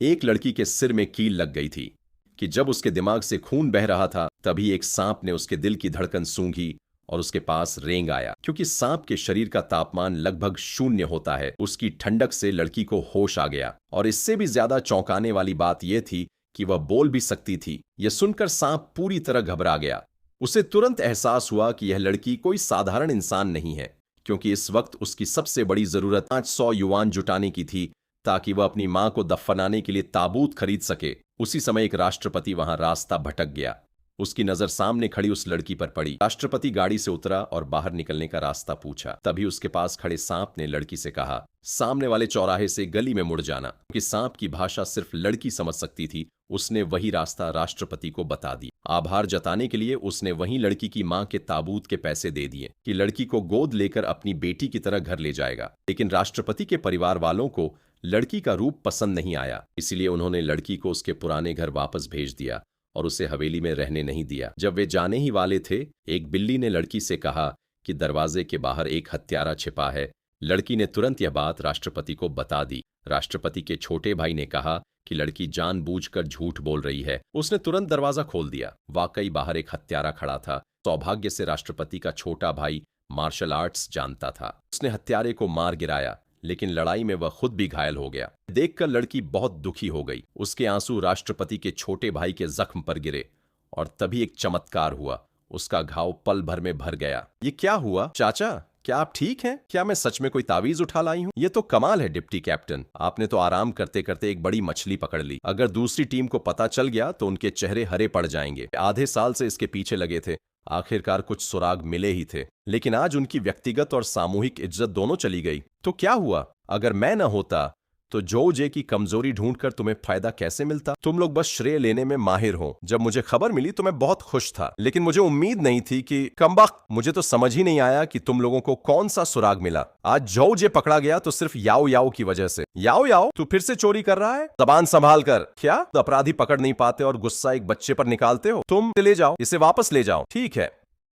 एक लड़की के सिर में कील लग गई थी कि जब उसके दिमाग से खून बह रहा था तभी एक सांप ने उसके दिल की धड़कन सूंघी और उसके पास रेंग आया। क्योंकि सांप के शरीर का तापमान लगभग 0 होता है, उसकी ठंडक से लड़की को होश आ गया। और इससे भी ज्यादा चौंकाने वाली बात यह थी कि वह बोल भी सकती थी। यह सुनकर सांप पूरी तरह घबरा गया। उसे तुरंत एहसास हुआ कि यह लड़की कोई साधारण इंसान नहीं है, क्योंकि इस वक्त उसकी सबसे बड़ी जरूरत 500 युआन जुटाने की थी ताकि वह अपनी मां को दफनाने के लिए ताबूत खरीद सके। उसी समय एक राष्ट्रपति वहां रास्ता भटक गया। उसकी नजर सामने खड़ी उस लड़की पर पड़ी। राष्ट्रपति गाड़ी से उतरा और बाहर निकलने का रास्ता पूछा। तभी उसके पास खड़े सांप ने लड़की से कहा, सामने वाले चौराहे से गली में मुड़ जाना। क्योंकि सांप की भाषा सिर्फ लड़की समझ सकती थी, उसने वही रास्ता राष्ट्रपति को बता दिया। आभार जताने के लिए उसने वहीं लड़की की मां के ताबूत के पैसे दे दिए कि लड़की को गोद लेकर अपनी बेटी की तरह घर ले जाएगा। लेकिन राष्ट्रपति के परिवार वालों को लड़की का रूप पसंद नहीं आया, इसलिए उन्होंने लड़की को उसके पुराने घर वापस भेज दिया और उसे हवेली में रहने नहीं दिया। जब वे जाने ही वाले थे, एक बिल्ली ने लड़की से कहा कि दरवाजे के बाहर एक हत्यारा छिपा है। लड़की ने तुरंत यह बात राष्ट्रपति को बता दी। राष्ट्रपति के छोटे भाई ने कहा कि लड़की जानबूझकर झूठ बोल रही है। उसने तुरंत दरवाजा खोल दिया। वाकई बाहर एक हत्यारा खड़ा था। सौभाग्य से राष्ट्रपति का छोटा भाई मार्शल आर्ट्स जानता था। उसने हत्यारे को मार गिराया, लेकिन लड़ाई में वह खुद भी घायल हो गया। देखकर लड़की बहुत दुखी हो गई। उसके आंसू राष्ट्रपति के छोटे भाई के जख्म पर गिरे और तभी एक चमत्कार हुआ। उसका घाव पल भर में भर गया। ये क्या हुआ चाचा? क्या आप ठीक हैं? क्या मैं सच में कोई तावीज उठा लाई हूं? ये तो कमाल है डिप्टी कैप्टन, आपने तो आराम करते करते एक बड़ी मछली पकड़ ली। अगर दूसरी टीम को पता चल गया तो उनके चेहरे हरे पड़ जाएंगे। आधे साल से इसके पीछे लगे थे, आखिरकार कुछ सुराग मिले ही थे। लेकिन आज उनकी व्यक्तिगत और सामूहिक इज्जत दोनों चली गई। तो क्या हुआ? अगर मैं न होता तो जोजे की कमजोरी ढूंढकर तुम्हें फायदा कैसे मिलता? तुम लोग बस श्रेय लेने में माहिर हो। जब मुझे खबर मिली तो मैं बहुत खुश था, लेकिन मुझे उम्मीद नहीं थी कि कमबख्त, मुझे तो समझ ही नहीं आया कि तुम लोगों को कौन सा सुराग मिला। आज जोजे पकड़ा गया तो सिर्फ याओ याओ की वजह से। याओ याओ, तू फिर से चोरी कर रहा है? जबान संभाल कर। क्या अपराधी पकड़ नहीं पाते और गुस्सा एक बच्चे पर निकालते हो? तुम ले जाओ, इसे वापस ले जाओ। ठीक है,